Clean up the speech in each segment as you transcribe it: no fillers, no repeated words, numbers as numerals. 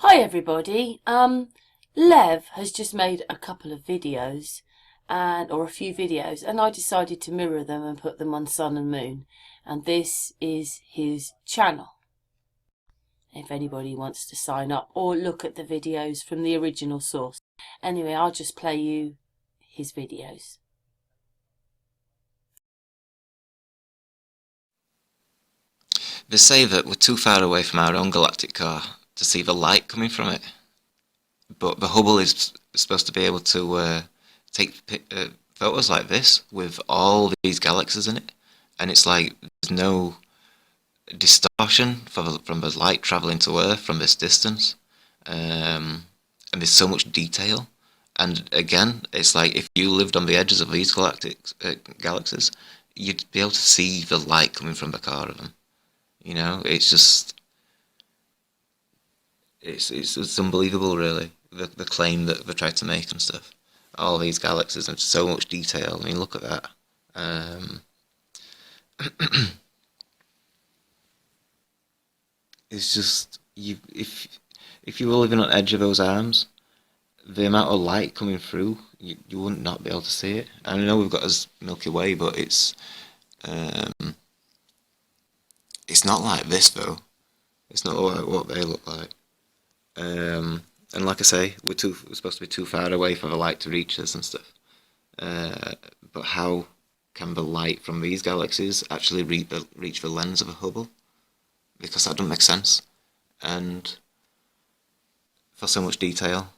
Hi everybody. Lev has just made a couple of videos or a few videos, and I decided to mirror them and put them on Sun and Moon. And this is his channel. If anybody wants to sign up or look at the videos from the original source. Anyway, I'll just play you his videos. They say that we're too far away from our own galactic core to see the light coming from it, but the Hubble is supposed to be able to take photos like this with all these galaxies in it, and it's like there's no distortion from the light travelling to Earth from this distance, and there's so much detail. And again, it's like if you lived on the edges of these galaxies, you'd be able to see the light coming from the core of them. You know, it's just it's unbelievable, really. The claim that they tried to make and stuff. All these galaxies and so much detail. I mean, look at that. It's just if you were living on the edge of those arms, the amount of light coming through, you wouldn't not be able to see it. I know we've got this Milky Way, but it's not like this though. It's not like what they look like. And like I say, we're supposed to be too far away for the light to reach us and stuff. But how can the light from these galaxies actually reach the lens of a Hubble? Because that doesn't make sense. And for so much detail,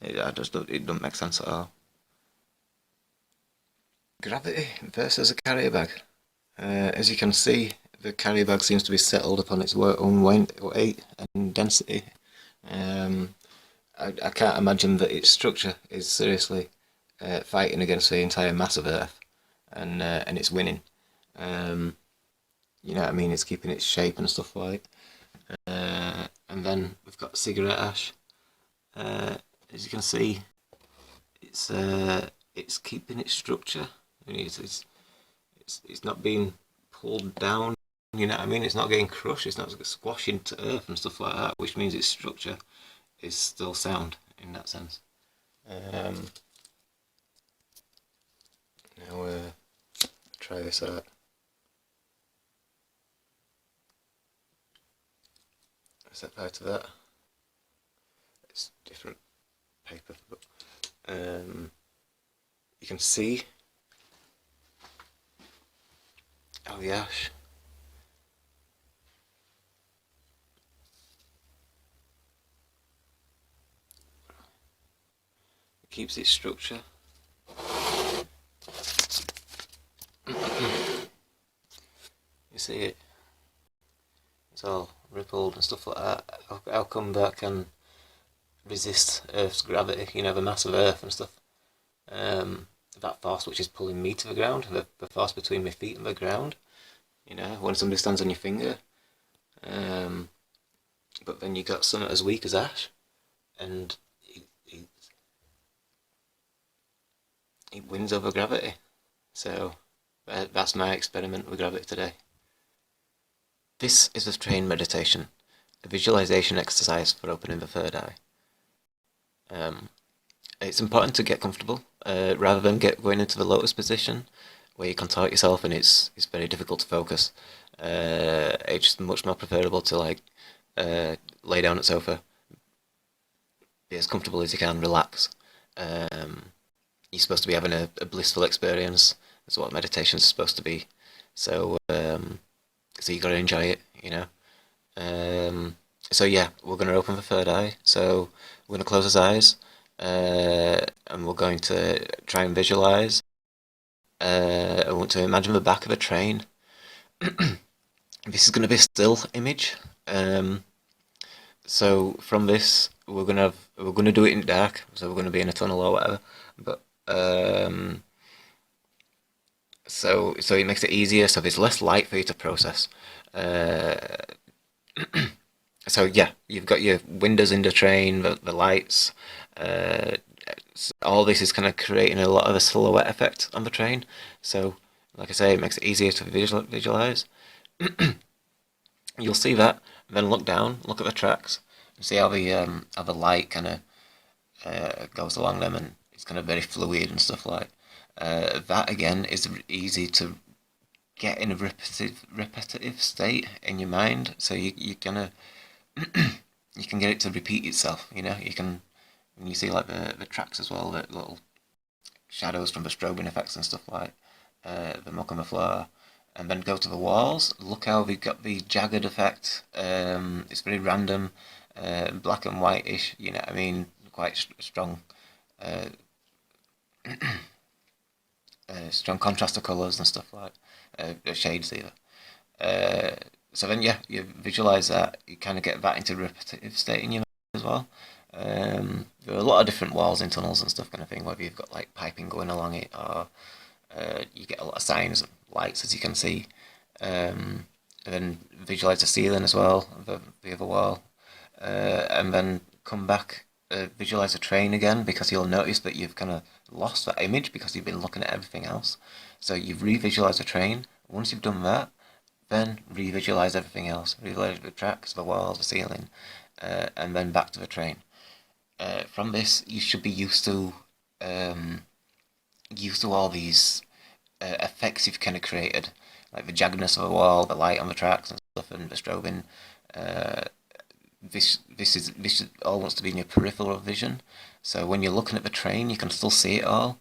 it doesn't make sense at all. Gravity versus a carrier bag. As you can see, the carrier bag seems to be settled upon its own weight and density. I can't imagine that its structure is seriously fighting against the entire mass of Earth, and it's winning. You know what I mean? It's keeping its shape and stuff like. And then we've got cigarette ash. As you can see, it's keeping its structure. I mean, it's not being pulled down. You know what I mean? It's not getting crushed. It's not squashing to earth and stuff like that, which means its structure is still sound in that sense. Now try this out. Set fire to that. It's different paper, but you can see how the ash keeps its structure. You see it? It's all rippled and stuff like that. How come that can resist Earth's gravity? You know, the mass of Earth and stuff. That force which is pulling me to the ground, the force between my feet and the ground. You know, when somebody stands on your finger. But then you got something as weak as ash, and it wins over gravity. So that's my experiment with gravity today. This is a train meditation, a visualization exercise for opening the third eye. It's important to get comfortable rather than going into the lotus position where you contort yourself and it's very difficult to focus. It's just much more preferable to lay down at the sofa, be as comfortable as you can, relax. You're supposed to be having a blissful experience. That's what meditation is supposed to be. So you got to enjoy it, you know. So yeah, we're going to open the third eye. So we're going to close our eyes, and we're going to try and visualize. I want to imagine the back of a train. This is going to be a still image. So from this, we're going to do it in the dark. So we're going to be in a tunnel or whatever. But so it makes it easier. So there's less light for you to process. So yeah, you've got your windows in the train, the lights. All this is kind of creating a lot of a silhouette effect on the train. So, like I say, it makes it easier to visualize. You'll see that, then look down, look at the tracks, See how the light kind of goes along them, and it's kind of very fluid and stuff like. That again is easy to get in a repetitive state in your mind, so you kind of you can get it to repeat itself. You know, you can when you see like the tracks as well, the little shadows from the strobing effects and stuff like the muck on the floor, and then go to the walls. Look how they've got the jagged effect. It's very random, black and whitish. You know what I mean? Quite strong, uh, strong contrast of colours and stuff like shades either. Uh, so then, yeah, you visualize that. You kind of get that into a repetitive state in your mind as well. There are a lot of different walls in tunnels and stuff, kind of thing. Whether you've got like piping going along it, or you get a lot of signs and lights, as you can see. And then visualize the ceiling as well, the other wall, and then come back, visualize the train again, because you'll notice that you've kind of lost that image because you've been looking at everything else. So you've revisualized the train. Once you've done that, then revisualize everything else. Visualize the tracks, the walls, the ceiling, and then back to the train. From this, you should be used to all these effects you've kind of created, like the jaggedness of a wall, the light on the tracks and stuff, and the strobing. Uh, this all wants to be in your peripheral vision. So when you're looking at the train, you can still see it all.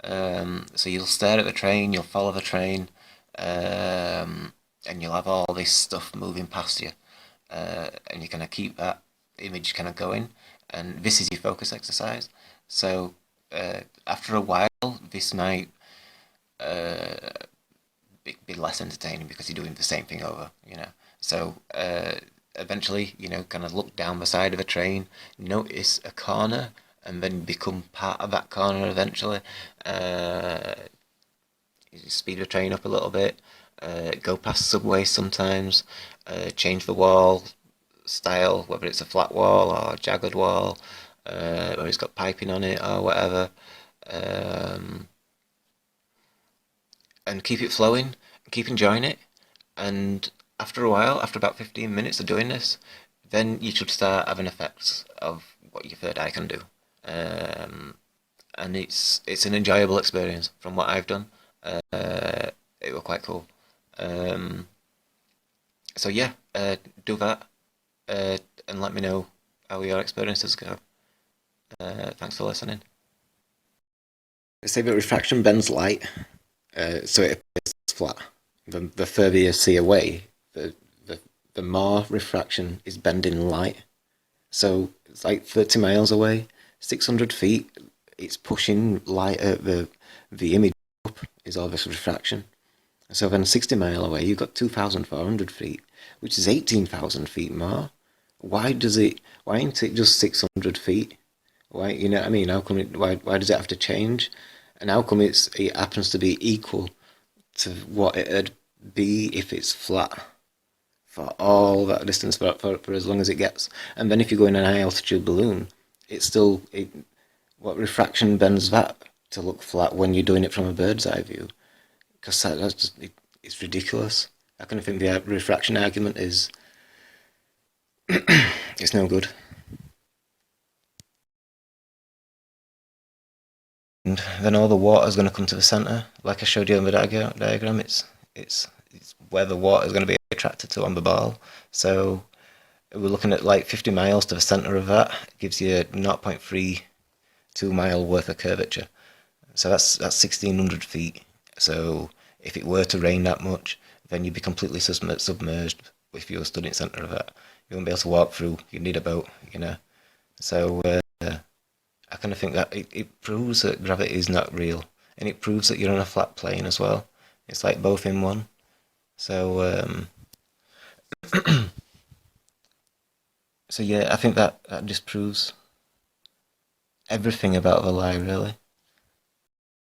So you'll stare at the train, you'll follow the train, and you'll have all this stuff moving past you, and you kind of keep that image kind of going. And this is your focus exercise. So after a while, this might uh, be less entertaining because you're doing the same thing over, you know. So eventually, you know, kind of look down the side of a train, notice a corner, and then become part of that corner eventually. Uh, Speed the train up a little bit, go past subways sometimes, change the wall style, whether it's a flat wall or a jagged wall, or it's got piping on it or whatever. Um, and keep it flowing, keep enjoying it, and after a while, after about 15 minutes of doing this, then you should start having effects of what your third eye can do. Um, and it's an enjoyable experience from what I've done. It was quite cool. Um, so yeah, do that, and let me know how your experiences go. Thanks for listening. Say that refraction bends light, so it appears flat. The further you see away, the the more refraction is bending light. So it's like 30 miles away, 600 feet. It's pushing light at the image up. Is all this refraction. So then 60 mile away, you've got 2,400 feet, which is 18,000 feet more. Why does it? Why ain't it just 600 feet? Why, you know what I mean? How come it? Why does it have to change? And how come it happens to be equal to what it'd be if it's flat for all that distance for as long as it gets? And then if you go in an high altitude balloon, it's still what refraction bends that to look flat when you're doing it from a bird's eye view? Because that's just it's ridiculous. I kind of think the refraction argument is it's no good. And then all the water is going to come to the centre, like I showed you in the diagram. It's where the water is going to be attracted to on the ball. So we're looking at like 50 miles to the centre of that. It gives you 0.32 mile worth of curvature. So that's 1,600 feet. So if it were to rain that much, then you'd be completely submerged if you were stood in the centre of that. You wouldn't be able to walk through. You'd need a boat, you know. So I kind of think that it proves that gravity is not real, and it proves that you're on a flat plane as well. It's like both in one. So so yeah, I think that just proves everything about the lie, really.